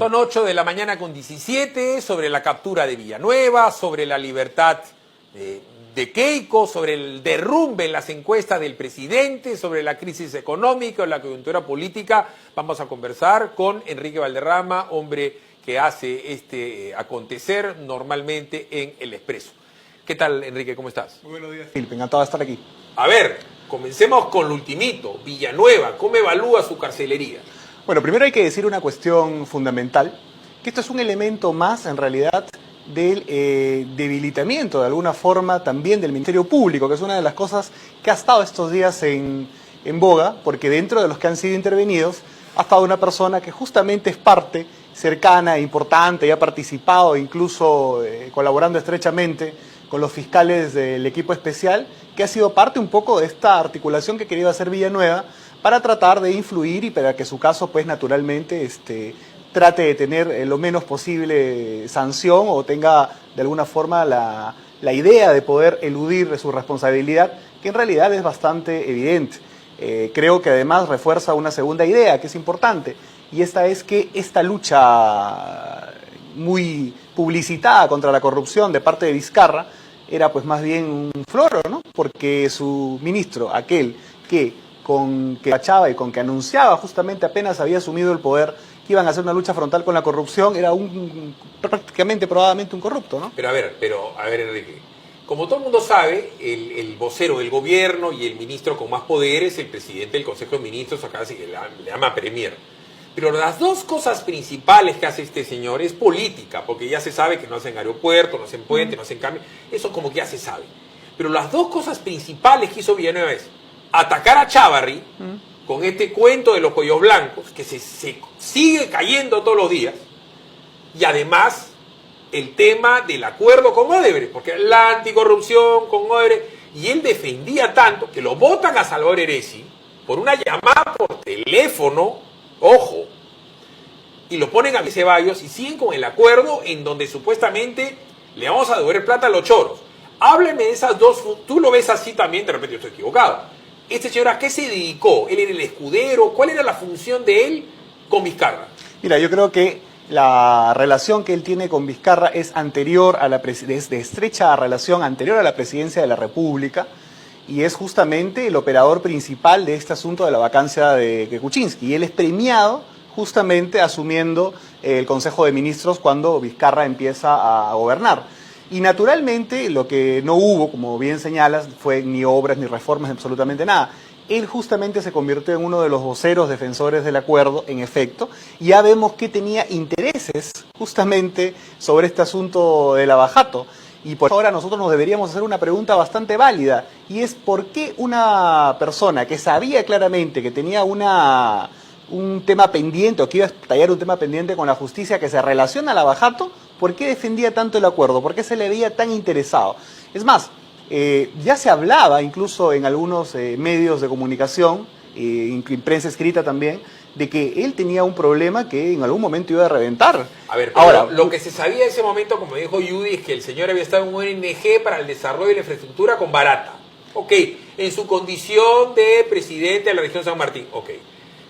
Son 8 de la mañana con 17, sobre la captura de Villanueva, sobre la libertad de Keiko, sobre el derrumbe en las encuestas del presidente, sobre la crisis económica, la coyuntura política. Vamos a conversar con Enrique Valderrama, hombre que hace este acontecer normalmente en El Expreso. ¿Qué tal, Enrique? ¿Cómo estás? Muy buenos días, Felipe. Encantado de estar aquí. A ver, comencemos con lo ultimito. Villanueva, ¿cómo evalúa su carcelería? Bueno, primero hay que decir una cuestión fundamental, que esto es un elemento más, en realidad, del debilitamiento, de alguna forma, también del Ministerio Público, que es una de las cosas que ha estado estos días en boga, porque dentro de los que han sido intervenidos, ha estado una persona que justamente es parte cercana, importante, y ha participado, incluso colaborando estrechamente con los fiscales del equipo especial, que ha sido parte un poco de esta articulación que quería hacer Villanueva para tratar de influir y para que su caso, pues naturalmente, trate de tener lo menos posible sanción o tenga de alguna forma la idea de poder eludir su responsabilidad, que en realidad es bastante evidente. Creo que además refuerza una segunda idea que es importante, y esta es que esta lucha muy publicitada contra la corrupción de parte de Vizcarra era pues más bien un floro, ¿no? Porque su ministro, aquel que despachaba y con que anunciaba justamente apenas había asumido el poder que iban a hacer una lucha frontal con la corrupción, era prácticamente, probablemente un corrupto, ¿no? Pero a ver, Enrique, como todo el mundo sabe, el vocero del gobierno y el ministro con más poderes, el presidente del Consejo de Ministros, acá se le llama Premier. Pero las dos cosas principales que hace este señor es política, porque ya se sabe que no hacen aeropuertos, no hacen puentes, no hacen cambio, eso como que ya se sabe. Pero las dos cosas principales que hizo Villanueva es atacar a Chávarri con este cuento de los cuellos blancos, que se sigue cayendo todos los días, y además el tema del acuerdo con Odebrecht, porque la anticorrupción con Odebrecht, y él defendía tanto que lo botan a Salvador Heresi por una llamada por teléfono, ojo, y lo ponen a Ceballos y siguen con el acuerdo en donde supuestamente le vamos a devolver plata a los choros. Hábleme de esas dos, tú lo ves así también, de repente yo estoy equivocado. Este señor, ¿a qué se dedicó? ¿Él era el escudero? ¿Cuál era la función de él con Vizcarra? Mira, yo creo que la relación que él tiene con Vizcarra es anterior a de estrecha relación anterior a la presidencia de la República, y es justamente el operador principal de este asunto de la vacancia de Kuczynski. Y él es premiado justamente asumiendo el Consejo de Ministros cuando Vizcarra empieza a gobernar. Y naturalmente lo que no hubo, como bien señalas, fue ni obras ni reformas, absolutamente nada. Él justamente se convirtió en uno de los voceros defensores del acuerdo, en efecto, y ya vemos que tenía intereses justamente sobre este asunto del abajato. Y por ahora nosotros nos deberíamos hacer una pregunta bastante válida, y es ¿por qué una persona que sabía claramente que tenía un tema pendiente, o que iba a tallar un tema pendiente con la justicia que se relaciona al abajato, ¿por qué defendía tanto el acuerdo? ¿Por qué se le veía tan interesado? Es más, ya se hablaba incluso en algunos medios de comunicación, en prensa escrita también, de que él tenía un problema que en algún momento iba a reventar. A ver, ahora, lo que se sabía en ese momento, como dijo Judy, es que el señor había estado en un ONG para el desarrollo de la infraestructura con Barata. Ok, en su condición de presidente de la región San Martín. Ok,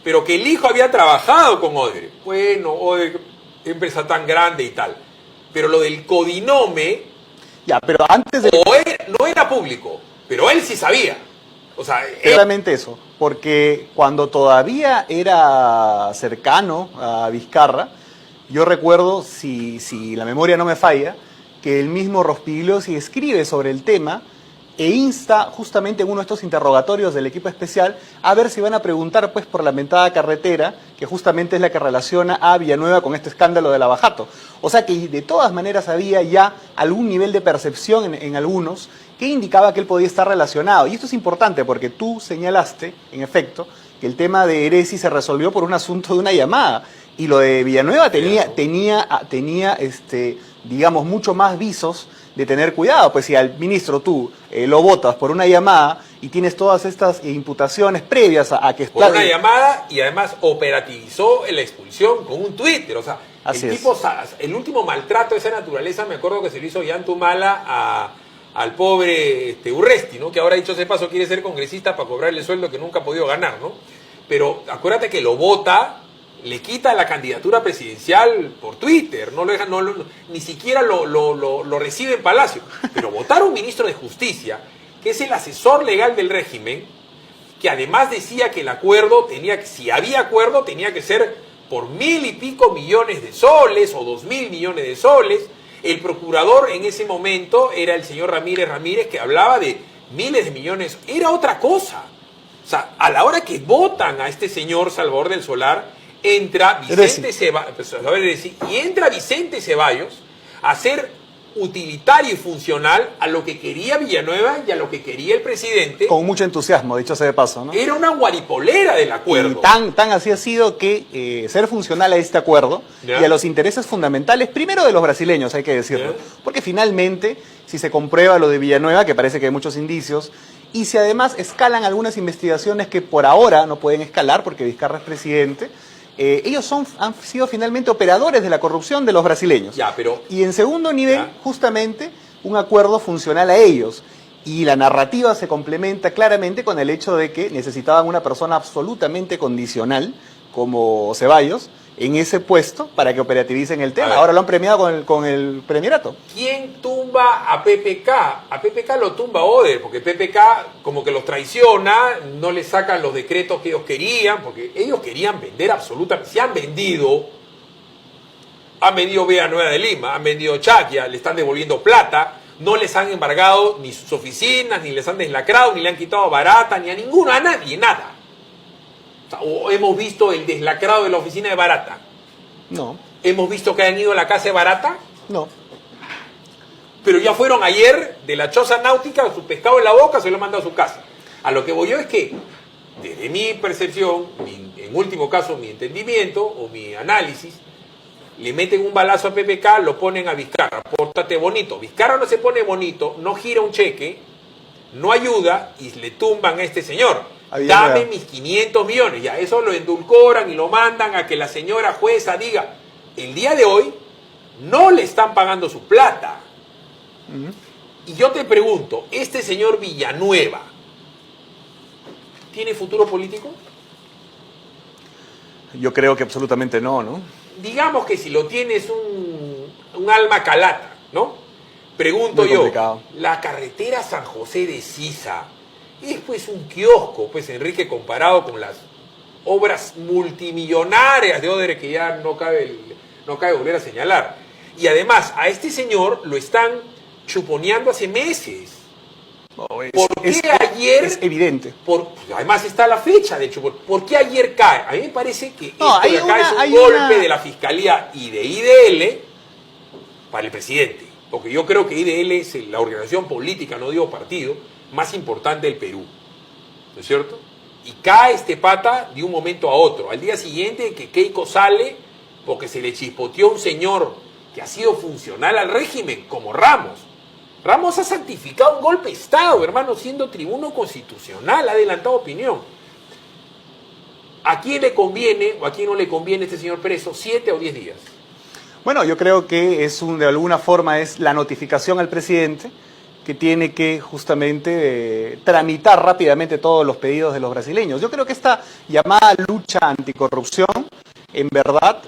pero que el hijo había trabajado con Odebrecht. Bueno, Odebrecht, empresa tan grande y tal. Pero lo del codinome, ya, pero antes de... no era público, pero él sí sabía. O sea, claramente eso, porque cuando todavía era cercano a Vizcarra, yo recuerdo, si la memoria no me falla, que el mismo Rospigliosi escribe sobre el tema e insta justamente en uno de estos interrogatorios del equipo especial a ver si van a preguntar pues por la mentada carretera, que justamente es la que relaciona a Villanueva con este escándalo del abajato. O sea que de todas maneras había ya algún nivel de percepción en algunos que indicaba que él podía estar relacionado. Y esto es importante porque tú señalaste, en efecto, que el tema de Heresi se resolvió por un asunto de una llamada. Y lo de Villanueva tenía digamos, mucho más visos de tener cuidado. Pues si al ministro tú lo votas por una llamada y tienes todas estas imputaciones previas a que... Por una llamada, y además operativizó la expulsión con un Twitter. O sea, el último maltrato de esa naturaleza, me acuerdo que se lo hizo Yantumala al pobre Urresti, ¿no? Que ahora, dicho ese paso, quiere ser congresista para cobrarle el sueldo que nunca ha podido ganar, ¿no? Pero acuérdate que lo vota le quita la candidatura presidencial por Twitter, no lo deja, ni siquiera lo recibe en Palacio. Pero votar a un ministro de Justicia, que es el asesor legal del régimen, que además decía que el acuerdo tenía que, si había acuerdo, tenía que ser por 1.000 y pico millones de soles o 2.000 millones de soles. El procurador en ese momento era el señor Ramírez, que hablaba de miles de millones. Era otra cosa. O sea, a la hora que votan a este señor Salvador del Solar, entra Vicente Ceballos a ser utilitario y funcional a lo que quería Villanueva y a lo que quería el presidente. Con mucho entusiasmo, dicho sea de paso, ¿no? Era una guaripolera del acuerdo. Y tan así ha sido que ser funcional a este acuerdo y a los intereses fundamentales, primero de los brasileños, hay que decirlo. Porque finalmente, si se comprueba lo de Villanueva, que parece que hay muchos indicios, y si además escalan algunas investigaciones que por ahora no pueden escalar porque Vizcarra es presidente, ellos han sido finalmente operadores de la corrupción de los brasileños. Y en segundo nivel, justamente, un acuerdo funcional a ellos. Y la narrativa se complementa claramente con el hecho de que necesitaban una persona absolutamente condicional, como Ceballos, en ese puesto para que operativicen el tema. Ahora lo han premiado con el premierato. ¿Quién tumba a PPK? A PPK lo tumba Oder, porque PPK como que los traiciona, no le sacan los decretos que ellos querían, porque ellos querían vender absolutamente. Se han vendido Vía Nueva de Lima, han vendido Chaquia, le están devolviendo plata, no les han embargado ni sus oficinas, ni les han deslacrado, ni le han quitado Barata, ni a ninguno, a nadie, nada. O hemos visto el deslacrado de la oficina de Barata. No. ¿Hemos visto que han ido a la casa de Barata? No. Pero ya fueron ayer de la choza náutica, su pescado en la boca, se lo han mandado a su casa. A lo que voy yo es que, desde mi percepción, en último caso mi entendimiento o mi análisis, le meten un balazo a PPK, lo ponen a Vizcarra, pórtate bonito. Vizcarra no se pone bonito, no gira un cheque, no ayuda y le tumban a este señor. Dame mis 500 millones, ya eso lo endulcoran y lo mandan a que la señora jueza diga, el día de hoy no le están pagando su plata. Y yo te pregunto, ¿este señor Villanueva tiene futuro político? Yo creo que absolutamente no, ¿no? Digamos que si lo tienes un alma calata, ¿no? Pregunto yo, la carretera San José de Sisa es pues un kiosco, pues Enrique, comparado con las obras multimillonarias de Oder que ya no cabe volver a señalar. Y además, a este señor lo están chuponeando hace meses. ¿Por qué ayer? Es evidente. Además está la fecha de chupón. ¿Por qué ayer cae? A mí me parece que esto de acá es un golpe de la Fiscalía y de IDL para el presidente. Porque yo creo que IDL es la organización política, no digo partido, más importante del Perú. ¿No es cierto? Y cae este pata de un momento a otro. Al día siguiente que Keiko sale porque se le chispoteó a un señor que ha sido funcional al régimen, como Ramos. Ramos ha santificado un golpe de Estado, hermano, siendo tribuno constitucional, ha adelantado opinión. ¿A quién le conviene o a quién no le conviene este señor preso 7 o 10 días? Bueno, yo creo que de alguna forma es la notificación al presidente que tiene que justamente tramitar rápidamente todos los pedidos de los brasileños. Yo creo que esta llamada lucha anticorrupción, en verdad,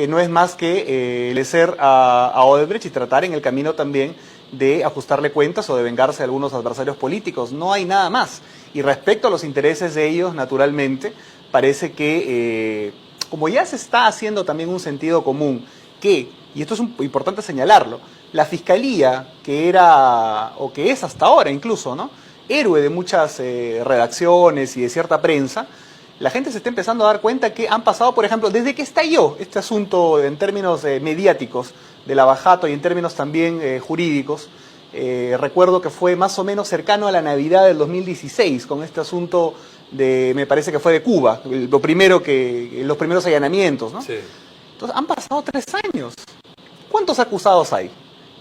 no es más que lecer a Odebrecht y tratar en el camino también de ajustarle cuentas o de vengarse de algunos adversarios políticos. No hay nada más. Y respecto a los intereses de ellos, naturalmente, parece que, como ya se está haciendo también un sentido común, que, y esto es importante señalarlo, la Fiscalía, que era, o que es hasta ahora incluso, ¿no?, héroe de muchas redacciones y de cierta prensa, la gente se está empezando a dar cuenta que han pasado, por ejemplo, desde que estalló este asunto en términos mediáticos de Lavajato y en términos también jurídicos, recuerdo que fue más o menos cercano a la Navidad del 2016, con este asunto me parece que fue de Cuba, los primeros allanamientos, ¿no? Sí. Entonces, han pasado 3 años. ¿Cuántos acusados hay?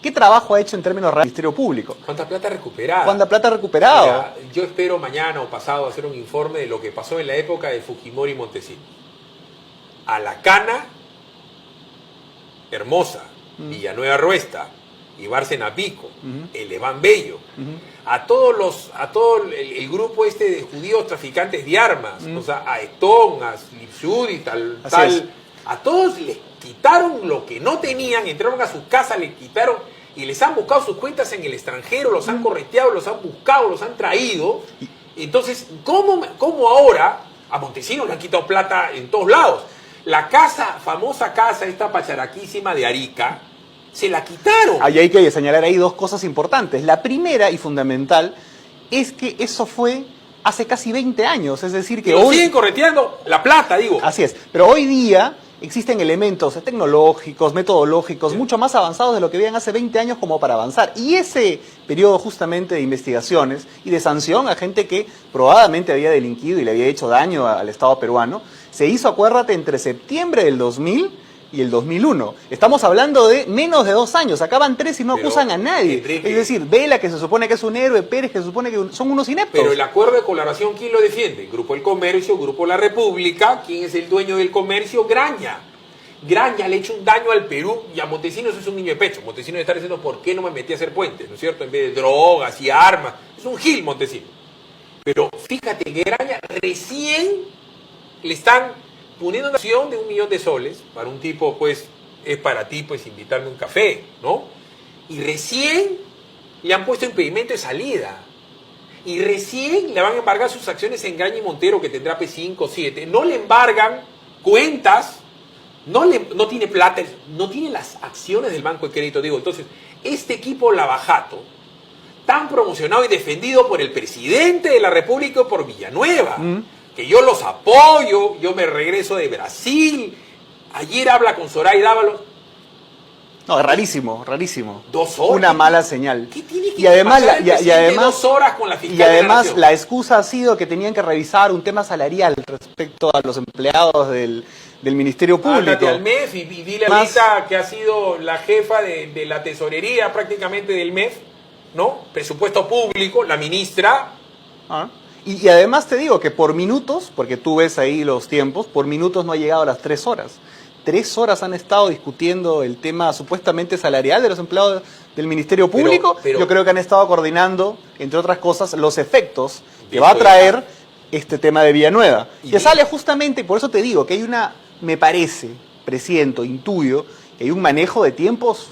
¿Qué trabajo ha hecho en términos reales el Ministerio Público? ¿Cuánta plata recuperada? ¿Cuánta plata recuperado? Mira, yo espero mañana o pasado hacer un informe de lo que pasó en la época de Fujimori y Montesinos. A La Cana, Hermosa, Villanueva Ruesta, y Bárcena Pico, el Eván Bello, a todo el grupo este de judíos traficantes de armas, o sea, a Etón, a Slipsud y tal A todos les quitaron lo que no tenían, entraron a sus casas, les quitaron y les han buscado sus cuentas en el extranjero, los han correteado, los han buscado, los han traído. Entonces, ¿cómo ahora a Montesinos le han quitado plata en todos lados? La casa, famosa casa, esta pacharaquísima de Arica, se la quitaron. Ahí hay que señalar ahí dos cosas importantes. La primera y fundamental es que eso fue hace casi 20 años, es decir que Pero hoy... siguen correteando la plata, digo. Así es, pero hoy día existen elementos tecnológicos, metodológicos, mucho más avanzados de lo que habían hace 20 años como para avanzar. Y ese periodo justamente de investigaciones y de sanción a gente que probablemente había delinquido y le había hecho daño al Estado peruano, se hizo, acuérdate, entre septiembre del 2000 y el 2001. Estamos hablando de menos de 2 años, acaban 3 y no Pero, acusan a nadie. Enrique, es decir, Vela, que se supone que es un héroe, Pérez, que se supone que son unos ineptos. pero el acuerdo de colaboración, ¿quién lo defiende? Grupo El Comercio, Grupo La República. ¿Quién es el dueño del comercio? Graña. Graña le ha hecho un daño al Perú y a Montesinos es un niño de pecho. Montesinos está diciendo, ¿por qué no me metí a hacer puentes? ¿No es cierto? En vez de drogas y armas. Es un gil Montesinos. Pero fíjate que Graña recién le están poniendo una acción de 1 millón de soles para un tipo, pues, es para ti, pues, invitarme a un café, ¿no? Y recién le han puesto impedimento de salida. Y recién le van a embargar sus acciones en Graña y Montero, que tendrá P5 o 7. No le embargan cuentas, no tiene plata, no tiene las acciones del Banco de Crédito, digo. Entonces, este equipo Lavajato, tan promocionado y defendido por el presidente de la República y por Villanueva, que yo los apoyo, yo me regreso de Brasil, ayer habla con Zoraida Ábalos. No, es rarísimo, rarísimo. 2 horas. Una mala señal. ¿Qué tiene que Y además, pasar el y presidente además, 2 horas con la fiscal y además de la Nación? la excusa ha sido que tenían que revisar un tema salarial respecto a los empleados del Ministerio Público. Ándate al MEF y dile ahorita que ha sido la jefa de la tesorería prácticamente del MEF, ¿no? Presupuesto público, la ministra. Ah. Y además te digo que por minutos, porque tú ves ahí los tiempos, por minutos no ha llegado a las 3 horas. 3 horas han estado discutiendo el tema supuestamente salarial de los empleados del Ministerio Público. Pero yo creo que han estado coordinando, entre otras cosas, los efectos que de va a eso traer este tema de Villanueva. Y Que sale justamente, y por eso te digo, que hay una, me parece, presiento, intuyo, que hay un manejo de tiempos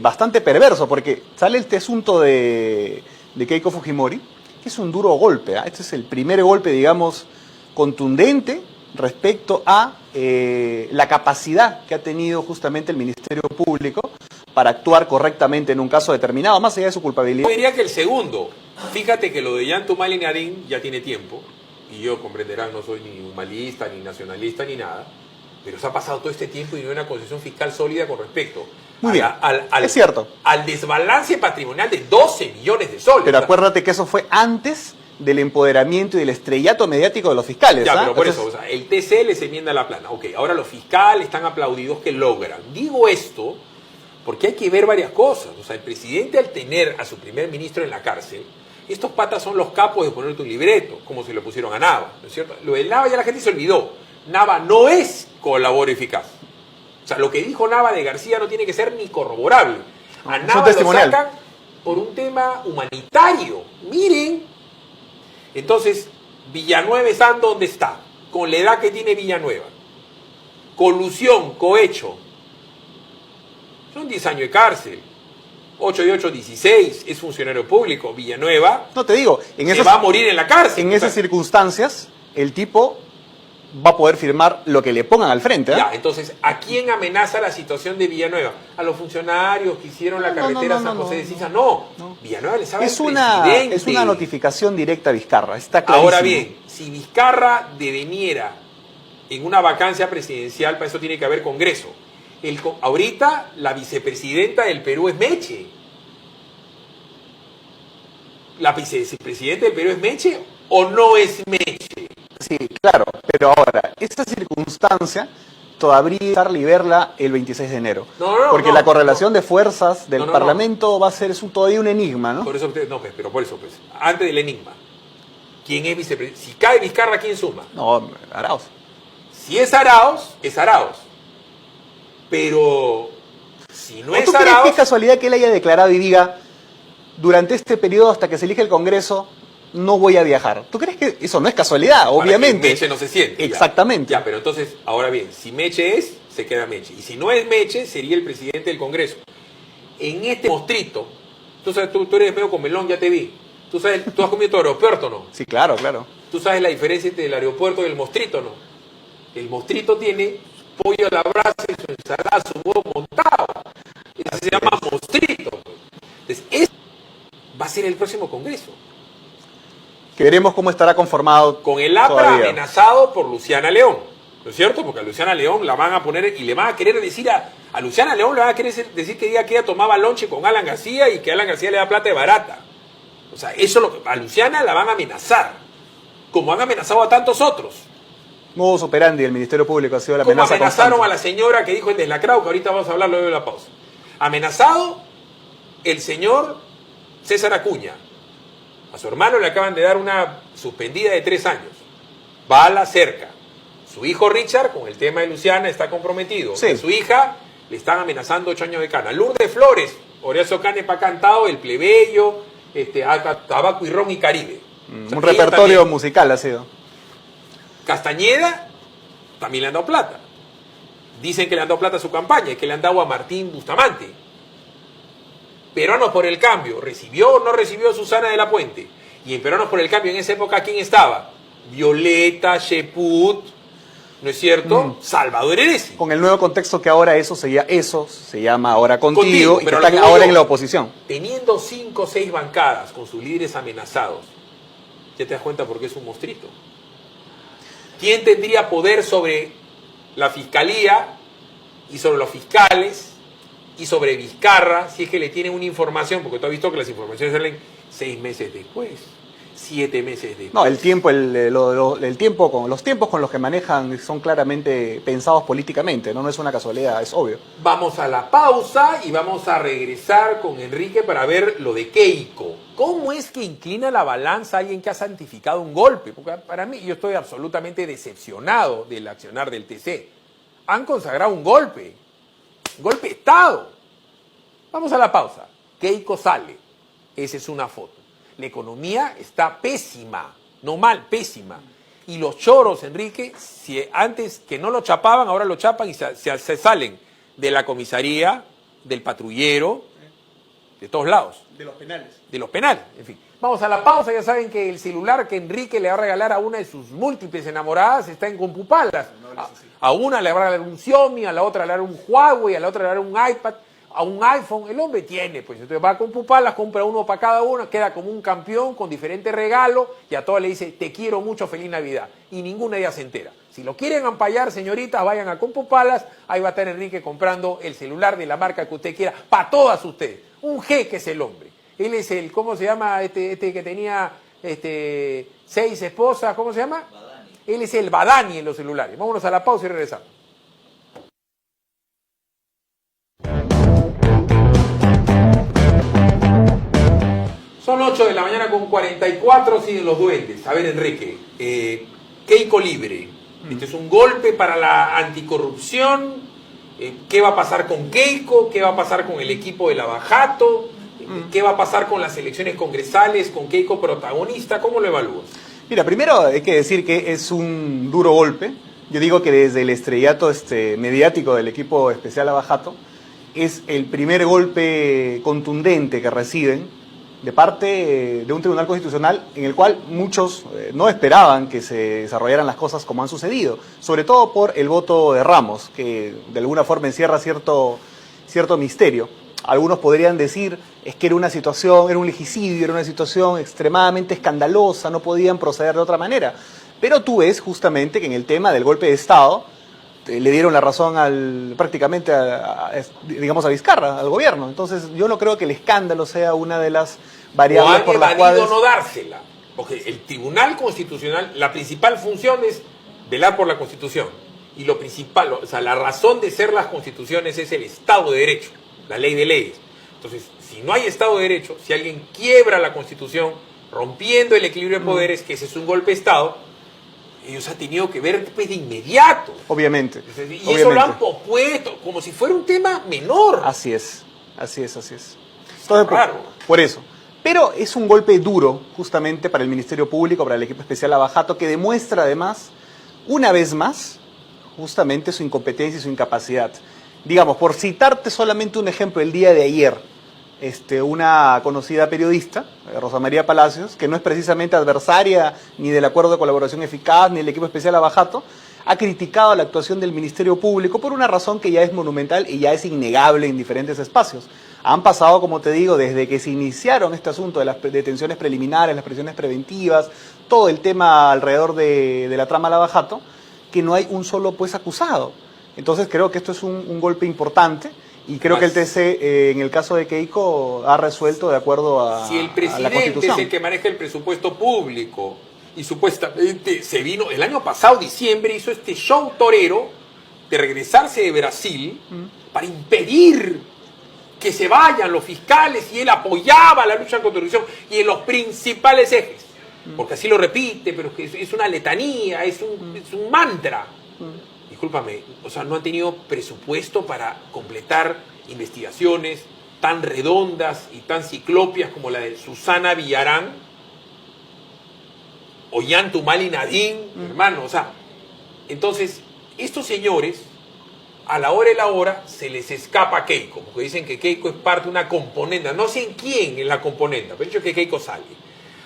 bastante perverso, porque sale este asunto de Keiko Fujimori, que es un duro golpe. Este es el primer golpe, digamos, contundente respecto a la capacidad que ha tenido justamente el Ministerio Público para actuar correctamente en un caso determinado, más allá de su culpabilidad. yo diría que el segundo, fíjate que lo de Yantumala y Narín ya tiene tiempo, y yo comprenderán, no soy ni humanista, ni nacionalista, ni nada, pero se ha pasado todo este tiempo y no hay una concesión fiscal sólida con respecto Muy bien, es cierto. Al desbalance patrimonial de 12 millones de soles. Pero acuérdate que eso fue antes del empoderamiento y del estrellato mediático de los fiscales. Ya, ¿ah? pero por Entonces, eso, o sea, el TC les enmienda la plana. Ok, ahora los fiscales están aplaudidos que logran. Digo esto porque hay que ver varias cosas. O sea, el presidente al tener a su primer ministro en la cárcel, estos patas son los capos de ponerte un libreto, como se lo pusieron a Nava, ¿no es cierto? Lo de Nava ya la gente se olvidó. Nava no es colaborador eficaz. O sea, lo que dijo Nava de García no tiene que ser ni corroborable. A es un Nava lo testimonial. sacan por un tema humanitario. Miren. Entonces, Villanueva está donde está, con la edad que tiene Villanueva. Colusión, cohecho. Son 10 años de cárcel. 8 y 8, 16. Es funcionario público. Villanueva no te digo, en se esas, va a morir en la cárcel. en O esas sea, circunstancias, el tipo va a poder firmar lo que le pongan al frente. ya, entonces, ¿a quién amenaza la situación de Villanueva? A los funcionarios que hicieron la carretera San José de Sisa. No. Villanueva le sabe al Es presidente. una notificación directa a Vizcarra, está clarísimo. Ahora bien, si Vizcarra deveniera en una vacancia presidencial, para eso tiene que haber Congreso. Ahorita la vicepresidenta del Perú es Meche. ¿La vicepresidenta del Perú es Meche o no es Meche? Sí, claro, pero ahora, esta circunstancia todavía estar y verla el 26 de enero. Porque la correlación de fuerzas del Parlamento va a ser todavía un enigma, ¿no? Por eso, no, pues, pero por eso, pues, antes del enigma, ¿quién es vicepresidente? Si cae Vizcarra, ¿quién suma? No, Arauz. Si es Arauz, es Arauz. Pero si no ¿O es tú crees que Arauz, es casualidad que él haya declarado y diga, durante este periodo hasta que se elige el Congreso, no voy a viajar. ¿Tú crees que eso no es casualidad? Obviamente. Para que Meche no se siente. Exactamente. Ya, pero entonces, ahora bien, si Meche es, se queda Meche. Y si no es Meche, sería el presidente del Congreso. En este mostrito, tú sabes, tú eres medio comelón, ya te vi. Tú sabes, tú has comido tu aeropuerto, ¿no? Sí, claro, claro. Tú sabes la diferencia entre el aeropuerto y el mostrito, ¿no? El mostrito tiene pollo a la brasa y su ensalada, su huevo montado. Ese se llama mostrito. Entonces, ese va a ser el próximo Congreso. Que veremos cómo estará conformado. Con el APRA todavía. amenazado por Luciana León. ¿No es cierto? Porque a Luciana León la van a poner y le van a querer decir a Luciana León le van a querer decir que diga que ella tomaba lonche con Alan García y que Alan García le da plata de barata. O sea, eso a Luciana la van a amenazar. Como han amenazado a tantos otros. Modus operandi del Ministerio Público ha sido la Como amenaza amenazaron constante. a la señora que dijo el deslacrado, que ahorita vamos a hablar luego de la pausa. Amenazado el señor César Acuña. A su hermano le acaban de dar una suspendida de 3 años. Va a la cerca. Su hijo Richard, con el tema de Luciana, está comprometido. Sí. A su hija le están amenazando 8 años de cana. Lourdes Flores, Horacio Canepa ha cantado El Plebeyo, Tabaco y Ron y Caribe. O sea, Un repertorio también. musical ha sido. Castañeda también le han dado plata. Dicen que le han dado plata a su campaña y que le han dado a Martín Bustamante. Peruanos por el Cambio, ¿recibió o no recibió Susana de la Puente? Y en Peruanos por el Cambio, en esa época, ¿quién estaba? Violeta, Sheput, ¿no es cierto? Salvador Heresi. Con el nuevo contexto que ahora eso se llama ahora contigo y que pero están lo que ahora digo, en la oposición. Teniendo 5 o 6 bancadas con sus líderes amenazados, ya te das cuenta por qué es un monstruito. ¿Quién tendría poder sobre la fiscalía y sobre los fiscales y sobre Vizcarra si es que le tienen una información? Porque tú has visto que las informaciones salen 6 meses después, 7 meses después. No, el tiempo, los tiempos con los que manejan son claramente pensados políticamente, no es una casualidad, es obvio. Vamos a la pausa y vamos a regresar con Enrique para ver lo de Keiko. ¿Cómo es que inclina la balanza alguien que ha santificado un golpe? Porque para mí, yo estoy absolutamente decepcionado del accionar del TC. Han consagrado un golpe de Estado. Vamos a la pausa. Keiko sale. Esa es una foto. La economía está pésima, no mal, pésima. Y los choros, Enrique, si antes que no lo chapaban, ahora lo chapan y se salen de la comisaría, del patrullero, de todos lados. De los penales. De los penales, en fin. Vamos a la pausa, ya saben que el celular que Enrique le va a regalar a una de sus múltiples enamoradas está en Compupalas. A una le va a regalar un Xiaomi, a la otra le va a regalar un Huawei, a la otra le va a regalar un iPad, a un iPhone. El hombre tiene, pues entonces va a Compupalas, compra uno para cada uno, queda como un campeón con diferentes regalos y a todas le dice, te quiero mucho, feliz Navidad. Y ninguna de ellas se entera. Si lo quieren ampallar, señoritas, vayan a Compupalas, ahí va a estar Enrique comprando el celular de la marca que usted quiera, para todas ustedes. Un G que es el hombre. Él es el, ¿cómo se llama? Este que tenía 6 esposas, ¿cómo se llama? Badani. Él es el Badani en los celulares. Vámonos a la pausa y regresamos. Son 8 de la mañana con 44, siguen los duendes. A ver, Enrique, Keiko libre. Este es un golpe para la anticorrupción. ¿Qué va a pasar con Keiko? ¿Qué va a pasar con el equipo de Lavajato? ¿Qué va a pasar con las elecciones congresales, con Keiko protagonista? ¿Cómo lo evalúas? Mira, primero hay que decir que es un duro golpe. Yo digo que desde el estrellato mediático del equipo especial Lavajato, es el primer golpe contundente que reciben de parte de un tribunal constitucional en el cual muchos no esperaban que se desarrollaran las cosas como han sucedido, sobre todo por el voto de Ramos, que de alguna forma encierra cierto misterio. Algunos podrían decir es que era una situación, era un legicidio, era una situación extremadamente escandalosa, no podían proceder de otra manera. Pero tú ves justamente que en el tema del golpe de Estado le dieron la razón prácticamente a Vizcarra, al gobierno. Entonces yo no creo que el escándalo sea una de las variables por las cuales... O han evadido no dársela. Porque el Tribunal Constitucional, la principal función es velar por la Constitución. Y lo principal, o sea, la razón de ser las constituciones es el Estado de Derecho, la ley de leyes. Entonces, si no hay Estado de Derecho, si alguien quiebra la Constitución, rompiendo el equilibrio de poderes, que ese es un golpe de Estado, ellos han tenido que ver pues, de inmediato. Obviamente. Y eso lo han propuesto como si fuera un tema menor. Así es. Entonces, Claro. por eso. Pero es un golpe duro, justamente, para el Ministerio Público, para el equipo especial Lava Jato, que demuestra además, una vez más, justamente su incompetencia y su incapacidad. Digamos, por citarte solamente un ejemplo, el día de ayer, una conocida periodista, Rosa María Palacios, que no es precisamente adversaria ni del acuerdo de colaboración eficaz, ni del equipo especial Lava Jato, ha criticado la actuación del Ministerio Público por una razón que ya es monumental y ya es innegable en diferentes espacios. Han pasado, como te digo, desde que se iniciaron este asunto de las detenciones preliminares, las prisiones preventivas, todo el tema alrededor de la trama Lava Jato, que no hay un solo acusado. Entonces creo que esto es un golpe importante y creo que el TC, en el caso de Keiko, ha resuelto de acuerdo a la Constitución. Si el presidente es el que maneja el presupuesto público y supuestamente se vino, el año pasado, diciembre, hizo este show torero de regresarse de Brasil para impedir que se vayan los fiscales, y él apoyaba la lucha contra la corrupción y en los principales ejes. Porque así lo repite, pero es una letanía, es un mantra. Discúlpame, o sea, no han tenido presupuesto para completar investigaciones tan redondas y tan ciclopias como la de Susana Villarán o Yantumali Nadine, hermano. O sea, entonces, estos señores, a la hora de la hora, se les escapa Keiko, porque dicen que Keiko es parte de una componenda. No sé en quién es la componenda, pero hecho es que Keiko sale.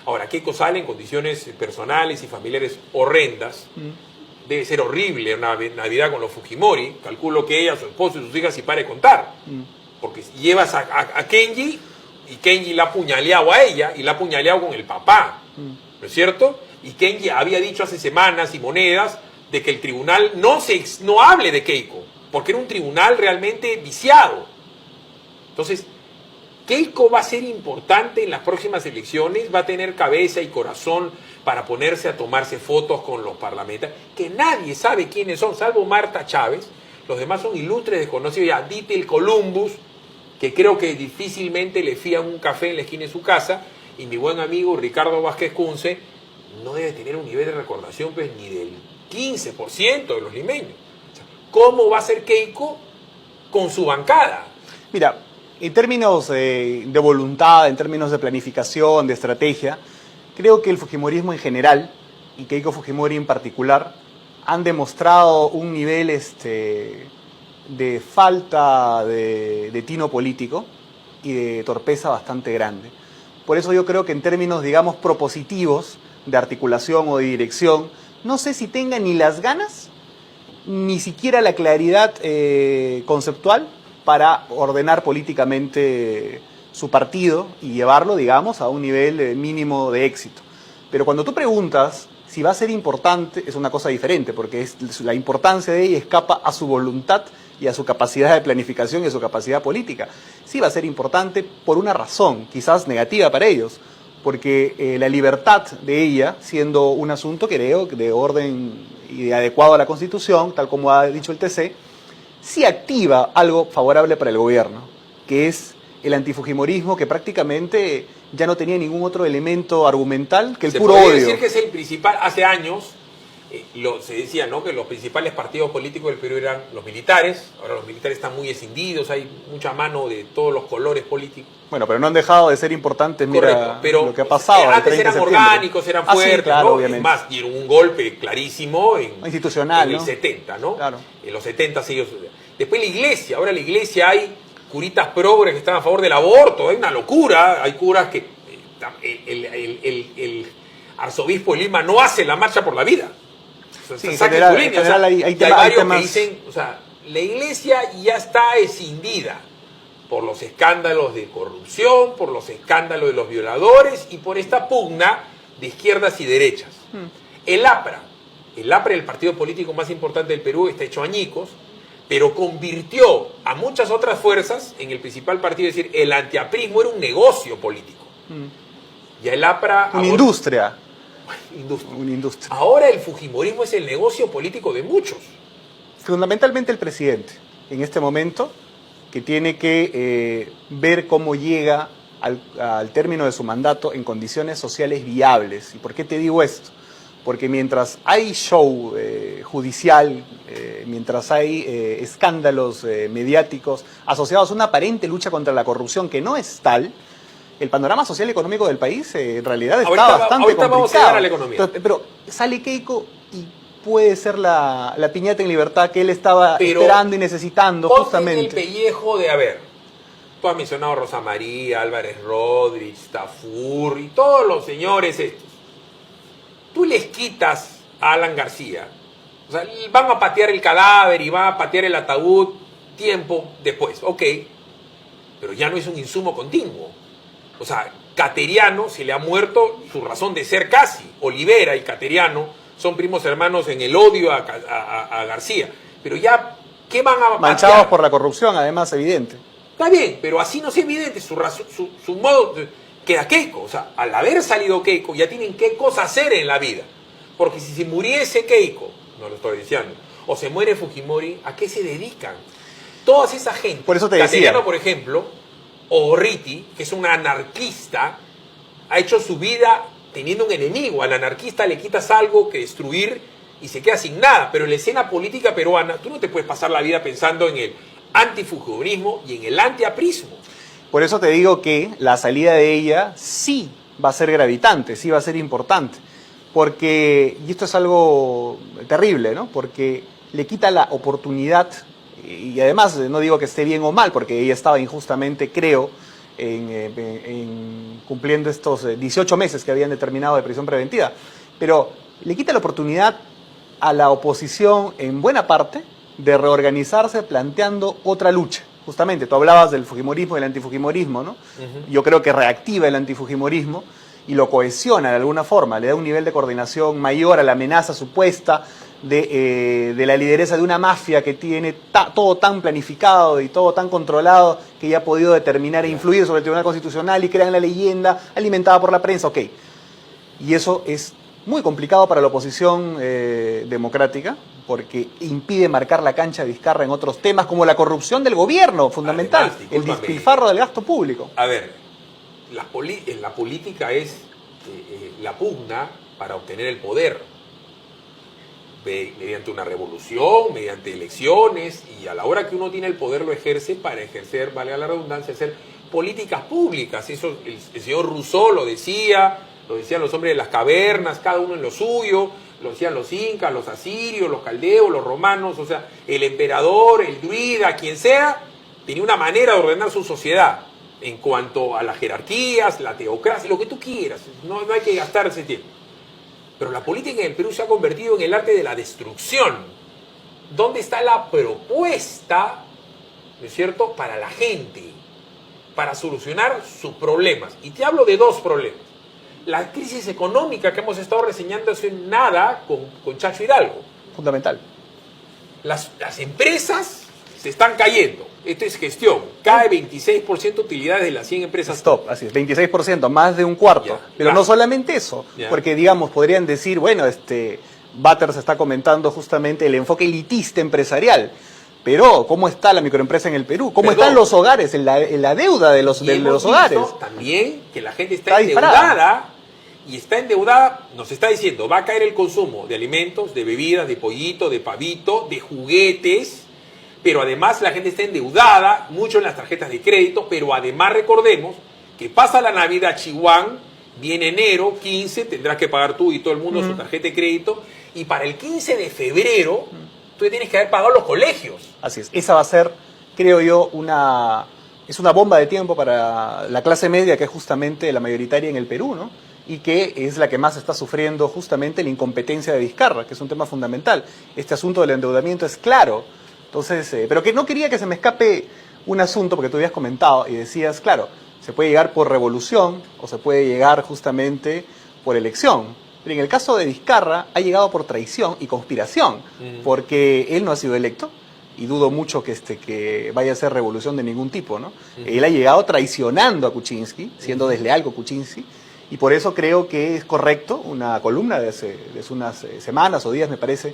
Ahora, Keiko sale en condiciones personales y familiares horrendas. Debe ser horrible una Navidad con los Fujimori. Calculo que ella, su esposo y sus hijas si pare de contar. Porque llevas a Kenji y Kenji la ha apuñaleado a ella y la ha apuñaleado con el papá. ¿No es cierto? Y Kenji había dicho hace semanas y monedas de que el tribunal no hable de Keiko, porque era un tribunal realmente viciado. Entonces, Keiko va a ser importante en las próximas elecciones, va a tener cabeza y corazón para ponerse a tomarse fotos con los parlamentarios, que nadie sabe quiénes son, salvo Marta Chávez. Los demás son ilustres desconocidos. Ya Ditel Columbus, que creo que difícilmente le fían un café en la esquina de su casa, y mi buen amigo Ricardo Vázquez Kunze no debe tener un nivel de recordación pues ni del 15% de los limeños. O sea, ¿cómo va a ser Keiko con su bancada? Mira, en términos de voluntad, en términos de planificación, de estrategia, creo que el fujimorismo en general, y Keiko Fujimori en particular, han demostrado un nivel de falta de tino político y de torpeza bastante grande. Por eso yo creo que en términos, digamos, propositivos, de articulación o de dirección, no sé si tengan ni las ganas, ni siquiera la claridad conceptual para ordenar políticamente su partido y llevarlo, digamos, a un nivel mínimo de éxito. Pero cuando tú preguntas si va a ser importante, es una cosa diferente, porque la importancia de ella escapa a su voluntad y a su capacidad de planificación y a su capacidad política. Sí va a ser importante por una razón, quizás negativa para ellos, porque la libertad de ella, siendo un asunto, creo, de orden y de adecuado a la Constitución, tal como ha dicho el TC, sí activa algo favorable para el gobierno, que es el antifujimorismo, que prácticamente ya no tenía ningún otro elemento argumental que el puro odio. Se puede decir que es el principal. Hace años se decía, ¿no?, que los principales partidos políticos del Perú eran los militares. Ahora los militares están muy escindidos, hay mucha mano de todos los colores políticos. Bueno, pero no han dejado de ser importantes. Correcto, mira pero lo que ha pasado. Antes eran orgánicos, eran fuertes, sí, claro, ¿no? Obviamente. Es más, dieron un golpe clarísimo institucional, en el ¿no? 70, ¿no? Claro. En los 70 ellos. Después la iglesia, ahora la iglesia hay curitas progres que están a favor del aborto, hay una locura, hay curas que el arzobispo de Lima no hace la marcha por la vida. O sea, sí, en general hay varios que dicen, o sea, la iglesia ya está escindida por los escándalos de corrupción, por los escándalos de los violadores y por esta pugna de izquierdas y derechas. El APRA, el partido político más importante del Perú, está hecho añicos, pero convirtió a muchas otras fuerzas en el principal partido. Es decir, el antiaprismo era un negocio político. Y el APRA... Una industria. Una industria. Ahora el fujimorismo es el negocio político de muchos. Fundamentalmente el presidente, en este momento, que tiene que ver cómo llega al término de su mandato en condiciones sociales viables. ¿Y por qué te digo esto? Porque mientras hay show judicial, mientras hay escándalos mediáticos asociados a una aparente lucha contra la corrupción que no es tal, el panorama social y económico del país en realidad está Ahorita bastante vamos a complicado. llegar a la economía. Entonces, pero sale Keiko y puede ser la piñata en libertad que él estaba esperando y necesitando ponte justamente. en el pellejo de, a ver, tú has mencionado a Rosa María, Álvarez Rodríguez, Tafur y todos los señores estos. Tú les quitas a Alan García, o sea, van a patear el cadáver y van a patear el ataúd tiempo después, ok, pero ya no es un insumo continuo. O sea, Cateriano se le ha muerto su razón de ser casi. Olivera y Cateriano son primos hermanos en el odio a García. Pero ya, ¿qué van a Manchados patear? por la corrupción, además, evidente. Está bien, pero así no es evidente su modo. Queda Keiko. O sea, al haber salido Keiko, ya tienen qué cosa hacer en la vida. Porque si se muriese Keiko, no lo estoy diciendo, o se muere Fujimori, ¿a qué se dedican? Toda esa gente. Por eso te Cateriano, decía. por ejemplo, o Gorriti, que es un anarquista, ha hecho su vida teniendo un enemigo. Al anarquista le quitas algo que destruir y se queda sin nada. Pero en la escena política peruana, tú no te puedes pasar la vida pensando en el antifujimorismo y en el antiaprismo. Por eso te digo que la salida de ella sí va a ser gravitante, sí va a ser importante. Porque, y esto es algo terrible, ¿no? Porque le quita la oportunidad, y además no digo que esté bien o mal, porque ella estaba injustamente, creo, en cumpliendo estos 18 meses que habían determinado de prisión preventiva, pero le quita la oportunidad a la oposición, en buena parte, de reorganizarse planteando otra lucha. Justamente, tú hablabas del fujimorismo y del antifujimorismo, ¿no? Yo creo que reactiva el antifujimorismo y lo cohesiona de alguna forma, le da un nivel de coordinación mayor a la amenaza supuesta de la lideresa de una mafia que tiene todo tan planificado y todo tan controlado que ya ha podido determinar e influir sobre el Tribunal Constitucional y crean la leyenda alimentada por la prensa, ok. Y eso es muy complicado para la oposición democrática, porque impide marcar la cancha de Vizcarra en otros temas, como la corrupción del gobierno, fundamental, Además, el despilfarro del gasto público. A ver, en la política es la pugna para obtener el poder, mediante una revolución, mediante elecciones, y a la hora que uno tiene el poder lo ejerce para ejercer, vale la redundancia, hacer políticas públicas. Eso el señor Rousseau lo decían los hombres de las cavernas, cada uno en lo suyo, lo decían los incas, los asirios, los caldeos, los romanos, o sea, el emperador, el druida, quien sea, tenía una manera de ordenar su sociedad en cuanto a las jerarquías, la teocracia, lo que tú quieras, no hay que gastar ese tiempo. Pero la política en el Perú se ha convertido en el arte de la destrucción. ¿Dónde está la propuesta, ¿no es cierto?, para la gente, para solucionar sus problemas? Y te hablo de dos problemas. La crisis económica que hemos estado reseñando hace nada con Chacho Hidalgo. Fundamental. Las empresas se están cayendo. Esto es gestión. Cae 26% utilidades de las 100 empresas. Stop, así es, 26%, más de un cuarto. Ya, Pero claro. no solamente eso, Ya. porque digamos, podrían decir, bueno, Butters está comentando justamente el enfoque elitista empresarial. Pero, ¿cómo está la microempresa en el Perú? ¿Cómo Perdón. están los hogares, en la deuda de los Y hemos hogares? visto también que la gente está Está disparada. endeudada. Y está endeudada, nos está diciendo, va a caer el consumo de alimentos, de bebidas, de pollito, de pavito, de juguetes, pero además la gente está endeudada, mucho en las tarjetas de crédito, pero además recordemos que pasa la Navidad Chihuán, viene enero, 15, tendrás que pagar tú y todo el mundo su tarjeta de crédito, y para el 15 de febrero tú tienes que haber pagado los colegios. Así es, esa va a ser, creo yo, es una bomba de tiempo para la clase media, que es justamente la mayoritaria en el Perú, ¿no? Y que es la que más está sufriendo justamente la incompetencia de Vizcarra, que es un tema fundamental. Este asunto del endeudamiento es claro. Entonces, pero que no quería que se me escape un asunto, porque tú habías comentado y decías, claro, se puede llegar por revolución o se puede llegar justamente por elección. Pero en el caso de Vizcarra ha llegado por traición y conspiración, porque él no ha sido electo, y dudo mucho que vaya a ser revolución de ningún tipo, ¿no? Él ha llegado traicionando a Kuczynski, siendo desleal con Kuczynski, y por eso creo que es correcto una columna de hace unas semanas o días, me parece,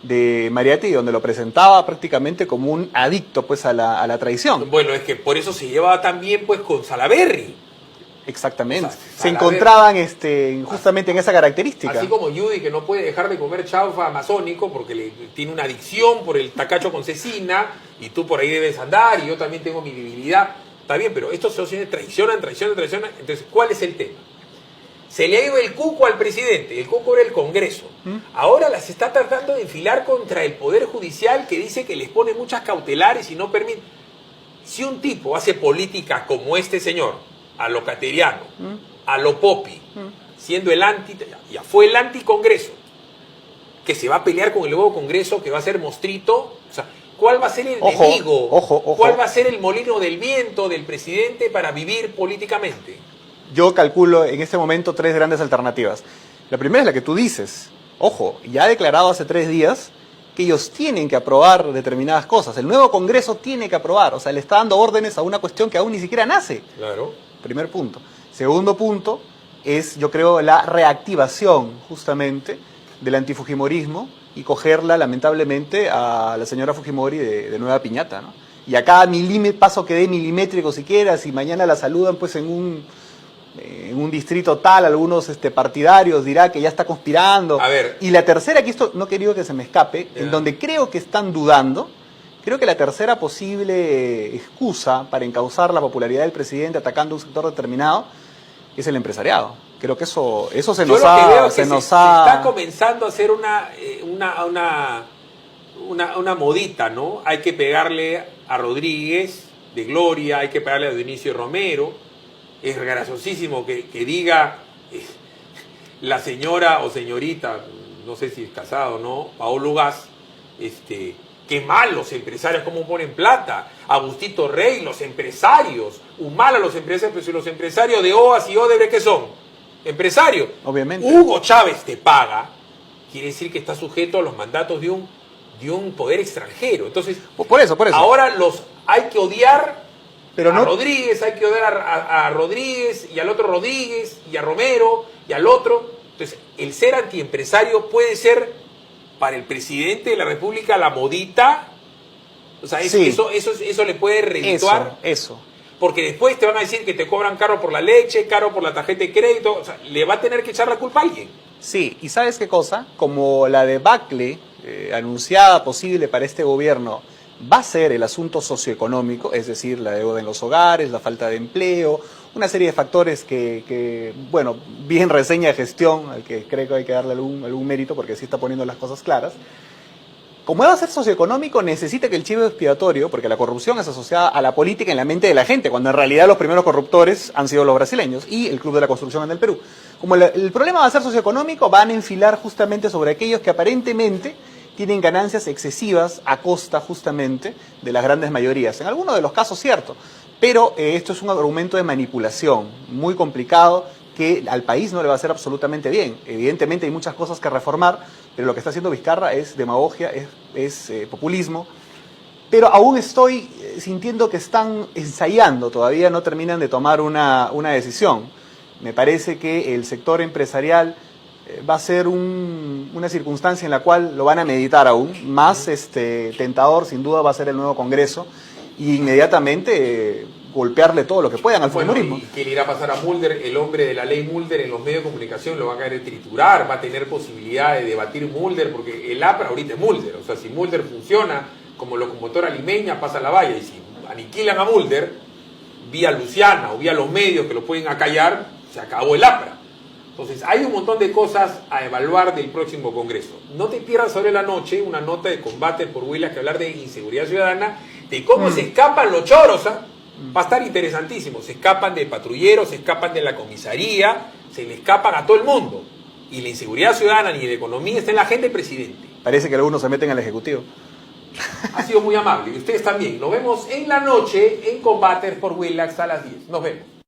de Mariatti, donde lo presentaba prácticamente como un adicto pues a la traición. Bueno, es que por eso se llevaba también pues con Salaverry. Exactamente. O sea, se encontraban justamente en esa característica. Así como Judy, que no puede dejar de comer chaufa amazónico porque tiene una adicción por el tacacho con cecina, y tú por ahí debes andar, y yo también tengo mi debilidad. está bien, pero estos socios traicionan. Entonces, ¿cuál es el tema? Se le ha ido el cuco al presidente, el cuco era el Congreso. Ahora las está tratando de enfilar contra el Poder Judicial, que dice que les pone muchas cautelares y no permite. Si un tipo hace política como este señor, a lo cateriano, a lo popi, siendo el ya fue el anticongreso, que se va a pelear con el nuevo Congreso, que va a ser mostrito, o sea, ¿cuál va a ser el enemigo? Ojo. ¿Cuál va a ser el molino del viento del presidente para vivir políticamente? Yo calculo en este momento 3 grandes alternativas. La primera es la que tú dices. Ojo, ya ha declarado hace 3 días que ellos tienen que aprobar determinadas cosas. El nuevo Congreso tiene que aprobar. O sea, le está dando órdenes a una cuestión que aún ni siquiera nace. Claro. Primer punto. Segundo punto es, yo creo, la reactivación justamente del antifujimorismo y cogerla, lamentablemente, a la señora Fujimori de nueva piñata, ¿no? Y a cada paso que dé milimétrico siquiera, si mañana la saludan pues en un distrito tal, algunos partidarios dirá que ya está conspirando. A ver. Y la tercera, que esto no quería que se me escape, en donde creo que están dudando, creo que la tercera posible excusa para encauzar la popularidad del presidente atacando un sector determinado es el empresariado. Creo que eso se nos ha... Se está comenzando a hacer una modita, ¿no? Hay que pegarle a Rodríguez de Gloria, hay que pegarle a Dionisio Romero. Es graciosísimo que diga la señora o señorita, no sé si es casado o no, Paolo Gas, qué mal los empresarios, cómo ponen plata. Agustito Rey, los empresarios, Humala, los empresarios, pero si los empresarios de OAS y Odebrecht, ¿qué son? Empresarios. Obviamente. Hugo Chávez te paga, quiere decir que está sujeto a los mandatos de un poder extranjero. Entonces, por eso. Ahora hay que odiar pero no... a Rodríguez, hay que odiar a Rodríguez y al otro Rodríguez y a Romero y al otro. Entonces, el ser antiempresario puede ser para el presidente de la República la modita. O sea, sí. eso le puede redituar. Eso. Porque después te van a decir que te cobran caro por la leche, caro por la tarjeta de crédito. O sea, le va a tener que echar la culpa a alguien. Sí, y ¿sabes qué cosa? Como la debacle anunciada posible para este gobierno va a ser el asunto socioeconómico, es decir, la deuda en los hogares, la falta de empleo, una serie de factores que bueno, bien reseña de gestión, al que creo que hay que darle algún mérito porque sí está poniendo las cosas claras. Como va a ser socioeconómico, necesita que el chivo expiatorio, porque la corrupción es asociada a la política en la mente de la gente, cuando en realidad los primeros corruptores han sido los brasileños y el Club de la Construcción en el Perú. Como el problema va a ser socioeconómico, van a enfilar justamente sobre aquellos que aparentemente tienen ganancias excesivas a costa justamente de las grandes mayorías. En algunos de los casos, cierto, pero esto es un argumento de manipulación muy complicado que al país no le va a hacer absolutamente bien. Evidentemente hay muchas cosas que reformar, pero lo que está haciendo Vizcarra es demagogia, es populismo. Pero aún estoy sintiendo que están ensayando, todavía no terminan de tomar una decisión. Me parece que el sector empresarial va a ser una circunstancia en la cual lo van a meditar aún. Más tentador, sin duda, va a ser el nuevo Congreso y inmediatamente golpearle todo lo que puedan al fujimorismo. ¿Y qué le irá a pasar a Mulder? El hombre de la ley Mulder en los medios de comunicación lo va a querer triturar, va a tener posibilidad de debatir Mulder, porque el APRA ahorita es Mulder. O sea, si Mulder funciona como locomotora limeña, pasa la valla. Y si aniquilan a Mulder, vía Luciana o vía los medios que lo pueden acallar, se acabó el APRA. Entonces, hay un montón de cosas a evaluar del próximo Congreso. No te pierdas sobre la noche una nota de Combate por Huila que hablar de inseguridad ciudadana, de cómo se escapan los choros, ¿ah? Va a estar interesantísimo. Se escapan del patrullero, se escapan de la comisaría, se le escapan a todo el mundo. Y la inseguridad ciudadana ni la economía está en la agenda del presidente. Parece que algunos se meten al Ejecutivo. Ha sido muy amable. Y ustedes también. Nos vemos en la noche en Combate por Willax a las 10. Nos vemos.